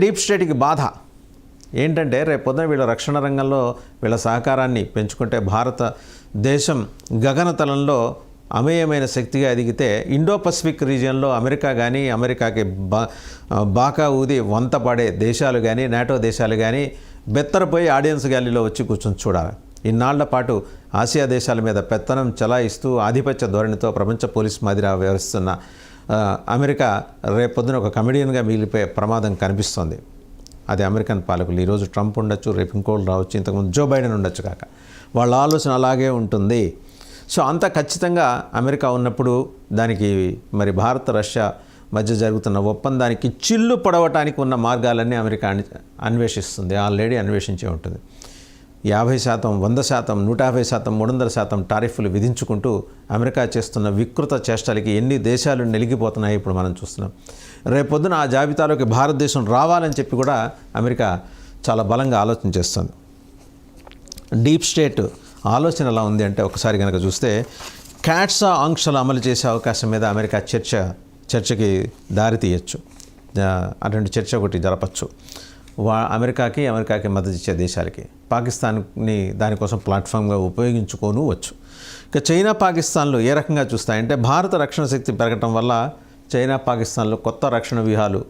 Deep స్టేట్కి బాధ ఏంటంటే రేపు పొద్దున వీళ్ళ రక్షణ రంగంలో వీళ్ళ సహకారాన్ని పెంచుకుంటే భారతదేశం గగనతలంలో అమేయమైన శక్తిగా ఎదిగితే ఇండో పసిఫిక్ రీజియన్లో అమెరికా కానీ అమెరికాకి బాకా ఊది వంత పడే దేశాలు కానీ నాటో దేశాలు కానీ బెత్తరపోయి ఆడియన్స్ గ్యాలీలో వచ్చి కూర్చొని చూడాలి. ఇన్నాళ్ల పాటు ఆసియా దేశాల మీద పెత్తనం చలాయిస్తూ ఆధిపత్య ధోరణితో ప్రపంచ పోలీస్ మాదిరిగా వ్యవహరిస్తున్న అమెరికా రేపొద్దున ఒక కమెడియన్గా మిగిలిపోయే ప్రమాదం కనిపిస్తోంది. అది అమెరికన్ పాలకులు. ఈరోజు ట్రంప్ ఉండొచ్చు, రేపు ఇంకోళ్ళు రావచ్చు, ఇంతకుముందు జో బైడెన్ ఉండొచ్చు కాక వాళ్ళ ఆలోచన అలాగే ఉంటుంది. సో అంత ఖచ్చితంగా అమెరికా ఉన్నప్పుడు దానికి మరి భారత్ రష్యా మధ్య జరుగుతున్న ఒప్పందానికి చిల్లు పడవటానికి ఉన్న మార్గాలన్నీ అమెరికా అన్వేషిస్తుంది, ఆల్రెడీ అన్వేషించే ఉంటుంది. 50%, 100%, 150%, 300% టారిఫ్లు విధించుకుంటూ అమెరికా చేస్తున్న వికృత చేష్టలకి ఎన్ని దేశాలు నెలిగిపోతున్నాయి ఇప్పుడు మనం చూస్తున్నాం. రేపొద్దున ఆ జాబితాలోకి భారతదేశం రావాలని చెప్పి కూడా అమెరికా చాలా బలంగా ఆలోచన చేస్తుంది. డీప్ స్టేట్ ఆలోచన ఎలా ఉంది అంటే ఒకసారి కనుక చూస్తే క్యాట్సా ఆంక్షలు అమలు చేసే అవకాశం మీద అమెరికా చర్చకి దారి తీయచ్చు. అటువంటి చర్చ ఒకటి జరపచ్చు. అమెరికాకి మద్దతు ఇచ్చే దేశాలకి పాకిస్తాన్ని దానికోసం ప్లాట్ఫామ్గా ఉపయోగించుకోవచ్చు. ఇక చైనా పాకిస్తాన్లు ఏ రకంగా చూస్తాయంటే భారత రక్షణ శక్తి పెరగటం వల్ల చైనా పాకిస్తాన్లో కొత్త రక్షణ వ్యూహాలు